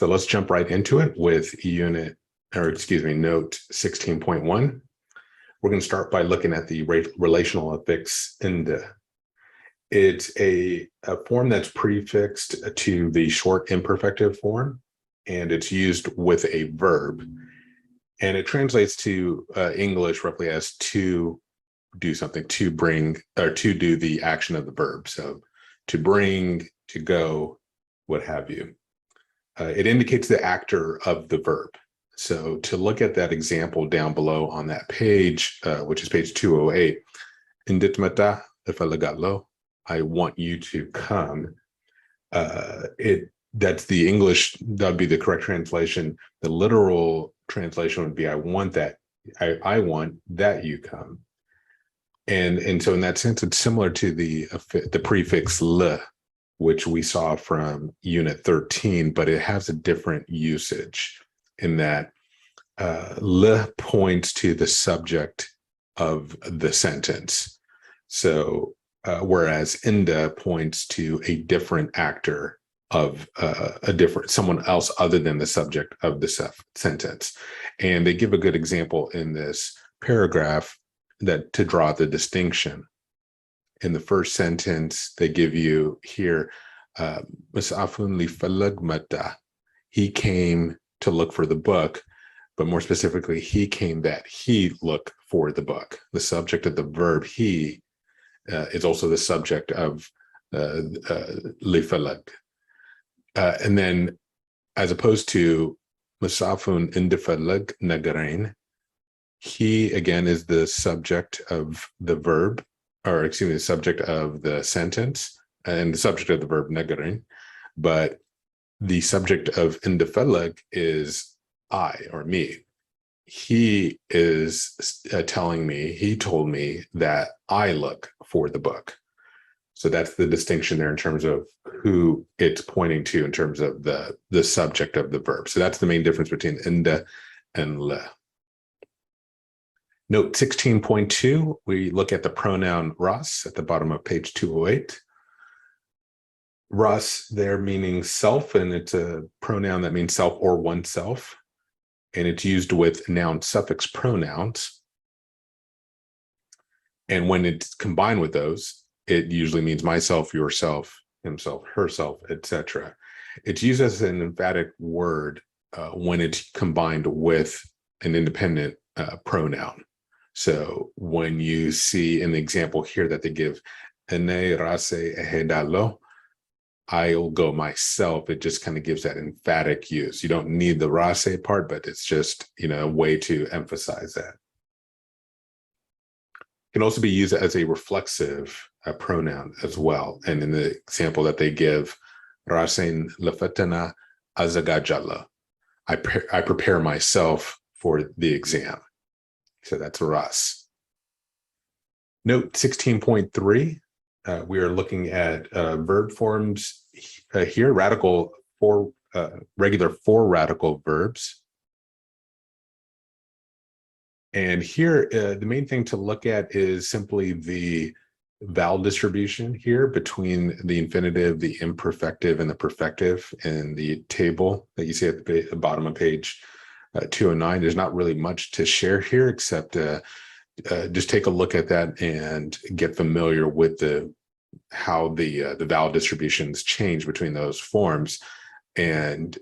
So let's jump right into it with note 16.1. We're going to start by looking at the relational affix inde. It's a form that's prefixed to the short imperfective form, and it's used with a verb. And it translates to English roughly as to do something, to bring, or to do the action of the verb. So to bring, to go, what have you. It indicates the actor of the verb. So to look at that example down below on that page, which is page 208, inditmata ifalagalo, I want you to come. That's the English, that'd be the correct translation. The literal translation would be, I want that, I want that you come. And so in that sense, it's similar to the prefix le, which we saw from unit 13, but it has a different usage in that le points to the subject of the sentence. So whereas inde points to a different actor of someone else other than the subject of the sentence. And they give a good example in this paragraph that to draw the distinction. In the first sentence, they give you here, Fluently, he came to look for the book, but more specifically, he came that he look for the book. The subject of the verb he is also the subject of lifalag. And then, as opposed to Musafun indifalag nagarain, he again is the subject of the verb, or excuse me, the subject of the sentence, and the subject of the verb nagarin, but the subject of indifalag is I, or me. He is telling me, he told me that I look for the book. So that's the distinction there in terms of who it's pointing to in terms of the subject of the verb. So that's the main difference between inde and le. Note 16.2, we look at the pronoun ras at the bottom of page 208. Ras there meaning self, and it's a pronoun that means self or oneself. And it's used with noun suffix pronouns. And when it's combined with those, it usually means myself, yourself, himself, herself, etc. It's used as an emphatic word when it's combined with an independent pronoun. So when you see in the example here that they give, ene rase ehedalo, I'll go myself, it just kind of gives that emphatic use. You don't need the rase part, but it's just, a way to emphasize that. It can also be used as a reflexive pronoun as well. And in the example that they give, rasen lefetana azagajala, I prepare myself for the exam. So that's ras. Note 16.3, we are looking at verb forms here, regular four radical verbs. And here, the main thing to look at is simply the vowel distribution here between the infinitive, the imperfective, and the perfective in the table that you see at the bottom of page 209. There's not really much to share here except just take a look at that and get familiar with how the vowel distributions change between those forms, and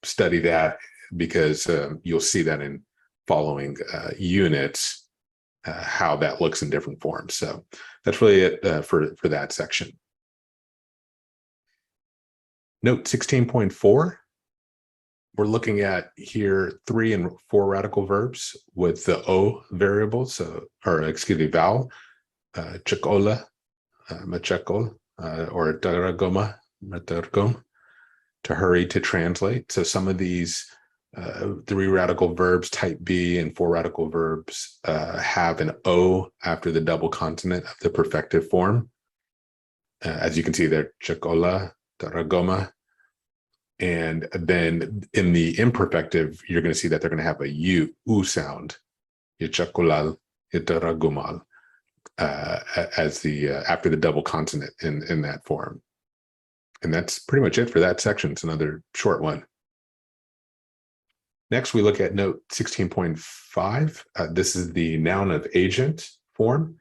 study that, because you'll see that in following units how that looks in different forms. So that's really it for that section. Note 16.4. We're looking at here 3 and 4 radical verbs with the O variable, vowel, chakola, machakol, or taragoma, matargom, to hurry, to translate. So some of these 3 radical verbs, type B, and 4 radical verbs have an O after the double consonant of the perfective form. As you can see there, chakola, taragoma. And then in the imperfective, you're going to see that they're going to have a U sound, yachakulal, itaragumal, as after the double consonant in that form. And that's pretty much it for that section. It's another short one. Next, we look at note 16.5. This is the noun of agent form.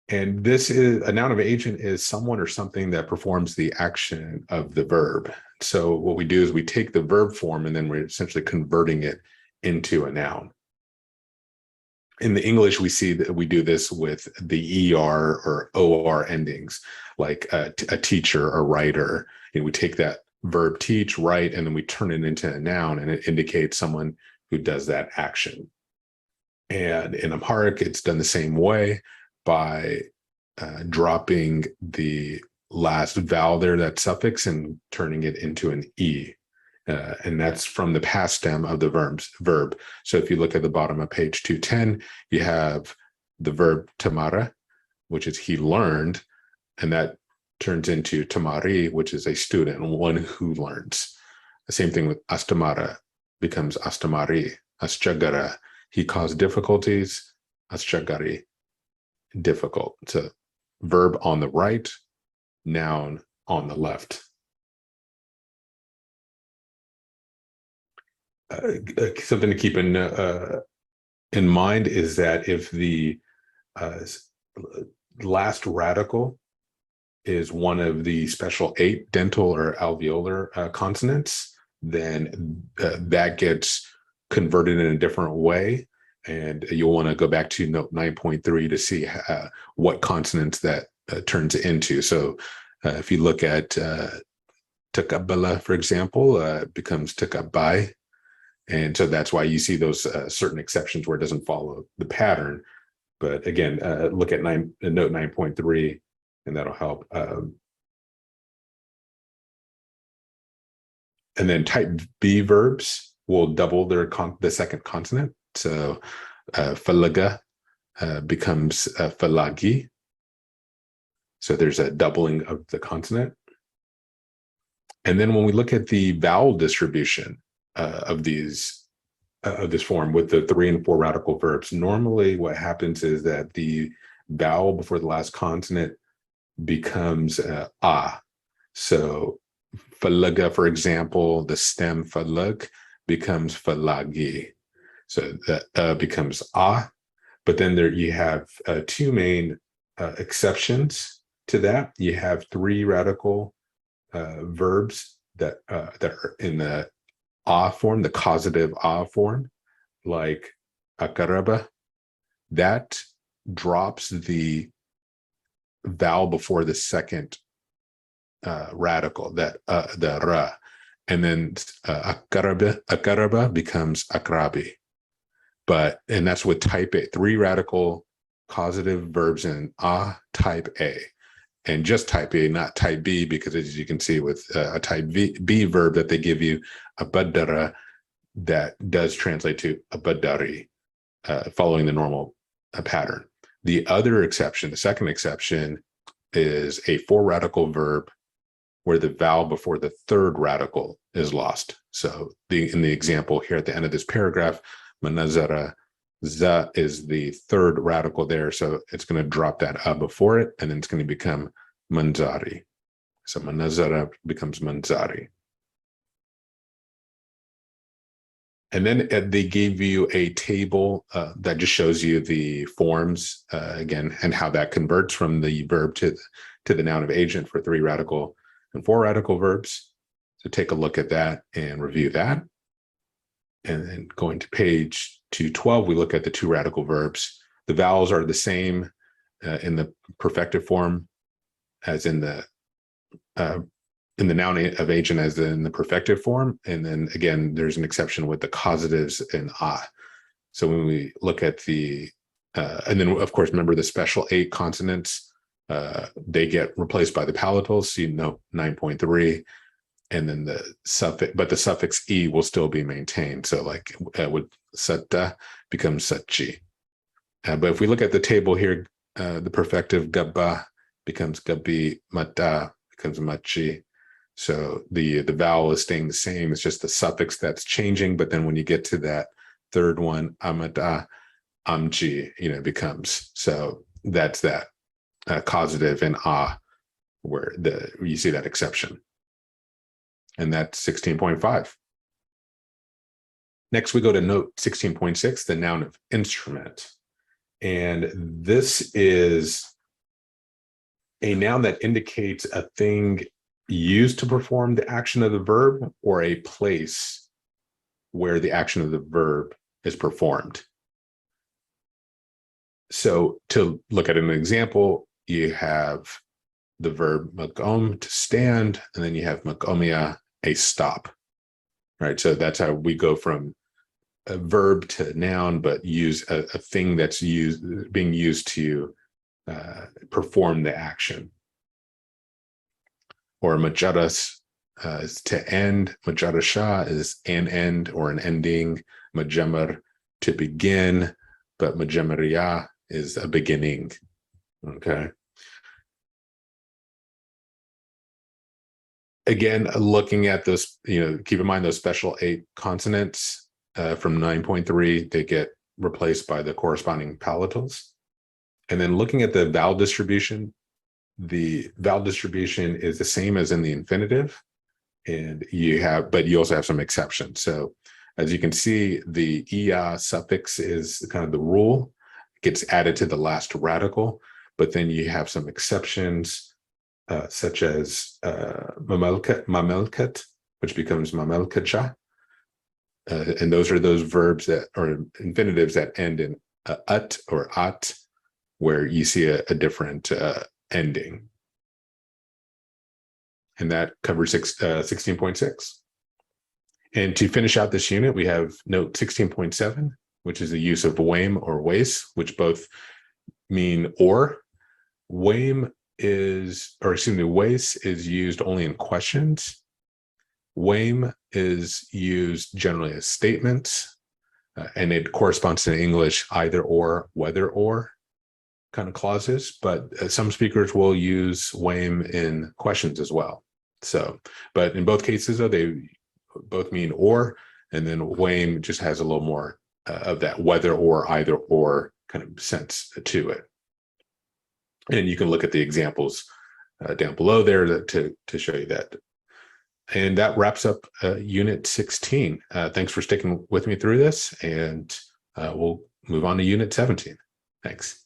And this is a noun of agent is someone or something that performs the action of the verb. So what we do is we take the verb form and then we're essentially converting it into a noun. In the English, we see that we do this with the ER or OR endings, like a teacher, a writer. We take that verb teach, write, and then we turn it into a noun, and it indicates someone who does that action. And in Amharic, it's done the same way by dropping the last vowel there, that suffix, and turning it into an E. And that's from the past stem of the verb. So if you look at the bottom of page 210, you have the verb tamara, which is he learned, and that turns into tamari, which is a student, one who learns. The same thing with astamara becomes astamari, asjagara, he caused difficulties, asjagari, difficult. So verb on the right, noun on the left. Something to keep in mind is that if the last radical is one of the special 8 dental or alveolar consonants, then that gets converted in a different way. And you'll want to go back to note 9.3 to see what consonants that turns into. So if you look at takabala, for example, it becomes takabai. And so that's why you see those certain exceptions where it doesn't follow the pattern. But again, look at note 9.3, and that'll help. And then type B verbs will double the second consonant. So falaga becomes falagi. So there's a doubling of the consonant. And then when we look at the vowel distribution of this form with the 3 and 4 radical verbs, normally what happens is that the vowel before the last consonant becomes a. So falaga, for example, the stem falag becomes falagi. So that becomes a. But then there you have 2 main exceptions to that. You have 3 radical verbs that are in the a form, the causative a form, like akaraba. That drops the vowel before the second radical, that the ra, and then akaraba becomes akrabi. And that's with type A, 3 radical causative verbs in a type A, and just type A, not type B, because as you can see with a type B verb that they give you, abadara, that does translate to abadari, following the normal pattern. The other exception, the second exception, is a 4 radical verb where the vowel before the 3rd radical is lost. So in the example here at the end of this paragraph, manazara, za is the 3rd radical there. So it's going to drop that a before it, and then it's going to become manzari. So manazara becomes manzari. And then they gave you a table that just shows you the forms again, and how that converts from the verb to the noun of agent for 3 radical and 4 radical verbs. So take a look at that and review that. And then going to page 212, we look at the 2 radical verbs. The vowels are the same in the perfective form as in the noun of agent as in the perfective form. And then again, there's an exception with the causatives in a. So when we look at and then of course, remember the special 8 consonants, they get replaced by the palatals. So you know 9.3. And then the suffix E will still be maintained. So like would satta becomes satchi. But if we look at the table here, the perfective gabba becomes gabi, mata becomes machi. So the vowel is staying the same. It's just the suffix that's changing. But then when you get to that 3rd one, amata, amchi, becomes. So that's that causative in a where you see that exception. And that's 16.5. Next, we go to note 16.6, the noun of instrument. And this is a noun that indicates a thing used to perform the action of the verb, or a place where the action of the verb is performed. So to look at an example, you have the verb makom, to stand, and then you have makomia, a stop, right? So that's how we go from a verb to noun, but use a thing that's being used to perform the action. Or majaras is to end, majarasha is an end or an ending, majamar to begin, but majamariya is a beginning. Okay. Again, looking at those, keep in mind those special 8 consonants from 9.3, they get replaced by the corresponding palatals. And then looking at the vowel distribution, the vowel distribution is the same as in the infinitive, but you also have some exceptions. So as you can see, the ia suffix is kind of the rule, it gets added to the last radical, but then you have some exceptions, such as mamelkat, which becomes mamelkacha. And those are those verbs that are infinitives that end in ut or at, where you see a different ending. And that covers 16.6. And to finish out this unit, we have note 16.7, which is the use of wame or wais, which both mean or. Wais is used only in questions. Wame is used generally as statements, and it corresponds to English either or, whether or kind of clauses, but some speakers will use wame in questions as well. So, but in both cases, though, they both mean or, and then wame just has a little more of that whether or, either or kind of sense to it. And you can look at the examples down below there to show you that. And that wraps up Unit 16. Thanks for sticking with me through this, and we'll move on to Unit 17. Thanks.